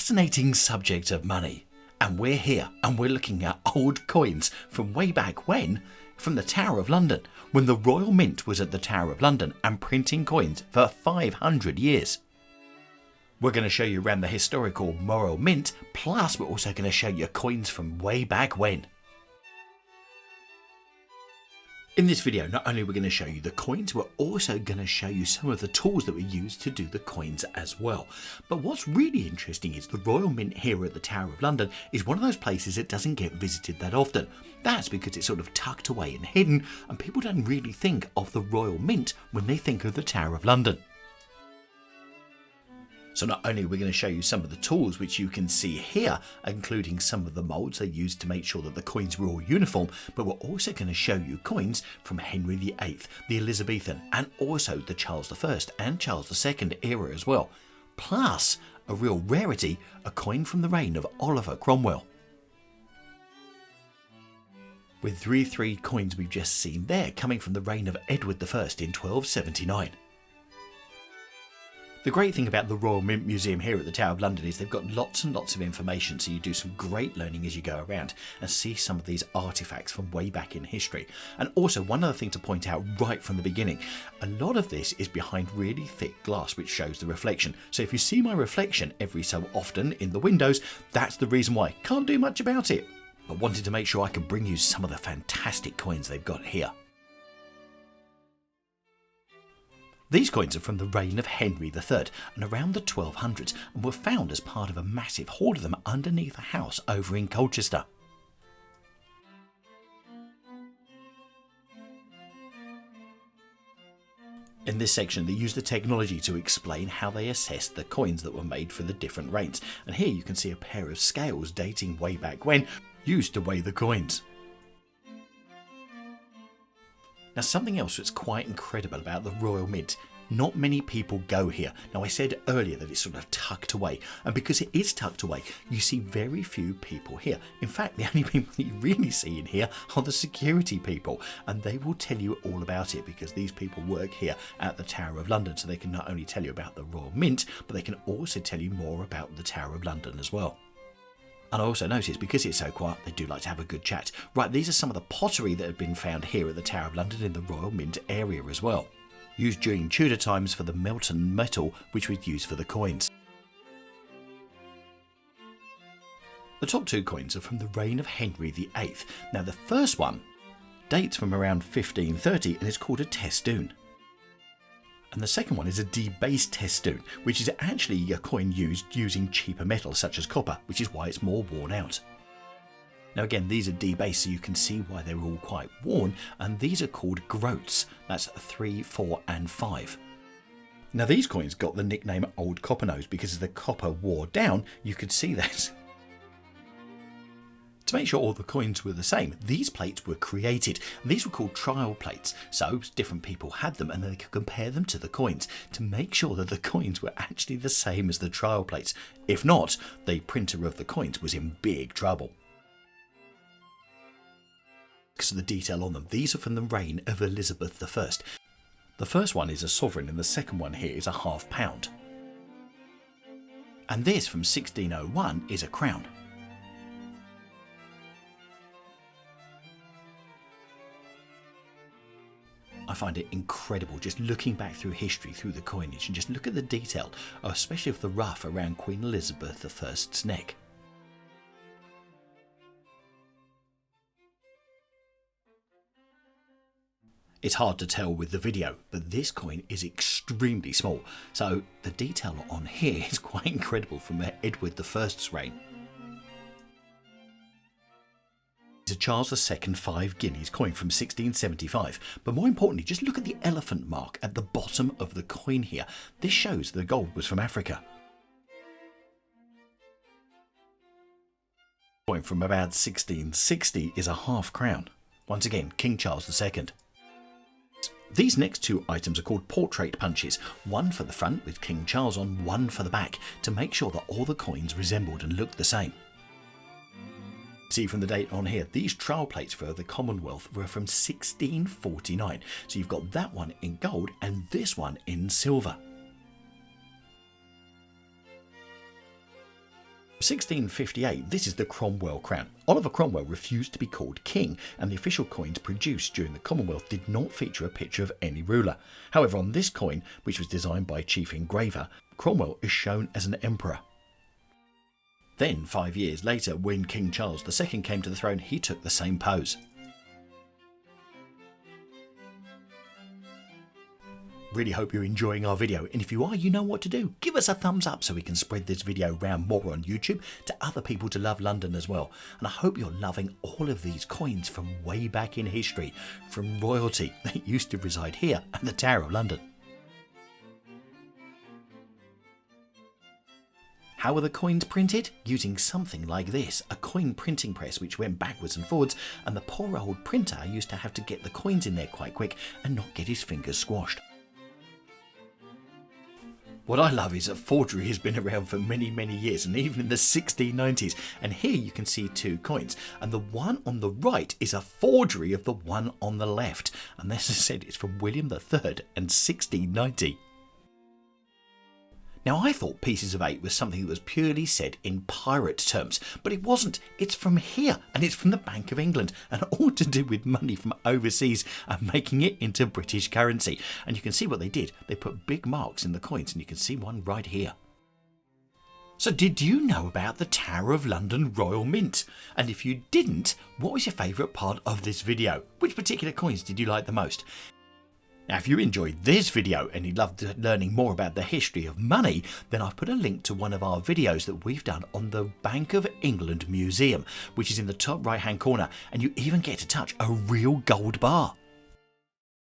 fascinating subject of money. And we're here and we're looking at old coins from way back when, from the Tower of London, when the Royal Mint was at the Tower of London and printing coins for 500 years. We're going to show you around the historical Royal Mint, plus we're also going to show you coins from way back when. In this video, not only are we going to show you the coins, we're also going to show you some of the tools that we use to do the coins as well. But what's really interesting is the Royal Mint here at the Tower of London is one of those places that doesn't get visited that often. That's because it's sort of tucked away and hidden, and people don't really think of the Royal Mint when they think of the Tower of London. So not only are we going to show you some of the tools which you can see here, including some of the moulds they used to make sure that the coins were all uniform, but we're also going to show you coins from Henry VIII, the Elizabethan, and also the Charles I and Charles II era as well. Plus, a real rarity, a coin from the reign of Oliver Cromwell. With three coins we've just seen there coming from the reign of Edward I in 1279. The great thing about the Royal Mint Museum here at the Tower of London is they've got lots and lots of information, so you do some great learning as you go around and see some of these artifacts from way back in history. And also, one other thing to point out right from the beginning, a lot of this is behind really thick glass which shows the reflection. So if you see my reflection every so often in the windows, that's the reason why. Can't do much about it, but wanted to make sure I could bring you some of the fantastic coins they've got here. These coins are from the reign of Henry III and around the 1200s and were found as part of a massive hoard of them underneath a house over in Colchester. In this section they use the technology to explain how they assessed the coins that were made for the different reigns, and here you can see a pair of scales dating way back when, used to weigh the coins. Now something else that's quite incredible about the Royal Mint, not many people go here. Now I said earlier that it's sort of tucked away, and because it is tucked away you see very few people here. In fact, the only people that you really see in here are the security people, and they will tell you all about it because these people work here at the Tower of London, so they can not only tell you about the Royal Mint, but they can also tell you more about the Tower of London as well. And I also noticed, because it's so quiet, they do like to have a good chat. Right, these are some of the pottery that have been found here at the Tower of London in the Royal Mint area as well. Used during Tudor times for the molten metal which was used for the coins. The top two coins are from the reign of Henry VIII. Now the first one dates from around 1530 and is called a testoon. And the second one is a debased testoon, which is actually a coin used using cheaper metals such as copper, which is why it's more worn out. Now again, these are debased, so you can see why they're all quite worn, and these are called groats. That's 3, 4 and 5. Now these coins got the nickname Old Copper Nose because as the copper wore down, you could see that. To make sure all the coins were the same, these plates were created. These were called trial plates, so different people had them and they could compare them to the coins to make sure that the coins were actually the same as the trial plates. If not, the printer of the coins was in big trouble. Because of the detail on them, these are from the reign of Elizabeth I. The first one is a sovereign and the second one here is a £half. And this from 1601 is a crown. I find it incredible just looking back through history, through the coinage, and just look at the detail, especially of the ruff around Queen Elizabeth I's neck. It's hard to tell with the video, but this coin is extremely small, so the detail on here is quite incredible from Edward I's reign. It's a Charles II 5 guineas coin from 1675, but more importantly, just look at the elephant mark at the bottom of the coin here. This shows the gold was from Africa. Coin from about 1660 is a half crown. Once again, King Charles II. These next two items are called portrait punches, one for the front with King Charles on, one for the back, to make sure that all the coins resembled and looked the same. See from the date on here, these trial plates for the Commonwealth were from 1649. So you've got that one in gold and this one in silver. 1658, this is the Cromwell crown. Oliver Cromwell refused to be called king, and the official coins produced during the Commonwealth did not feature a picture of any ruler. However, on this coin, which was designed by a chief engraver, Cromwell is shown as an emperor. Then, 5 years later, when King Charles II came to the throne, he took the same pose. Really hope you're enjoying our video, and if you are, you know what to do. Give us a thumbs up so we can spread this video around more on YouTube to other people to love London as well. And I hope you're loving all of these coins from way back in history, from royalty that used to reside here at the Tower of London. How were the coins printed? Using something like this, a coin printing press which went backwards and forwards, and the poor old printer used to have to get the coins in there quite quick and not get his fingers squashed. What I love is that forgery has been around for many years, and even in the 1690s. And here you can see two coins, and the one on the right is a forgery of the one on the left. And as I said, it's from William III and 1690. Now, I thought pieces of 8 was something that was purely said in pirate terms, but it wasn't. It's from here, and it's from the Bank of England, and all to do with money from overseas and making it into British currency. And you can see what they did. They put big marks in the coins, and you can see one right here. So did you know about the Tower of London Royal Mint? And if you didn't, what was your favourite part of this video? Which particular coins did you like the most? Now, if you enjoyed this video and you loved learning more about the history of money, then I've put a link to one of our videos that we've done on the Bank of England Museum, which is in the top right hand corner, and you even get to touch a real gold bar.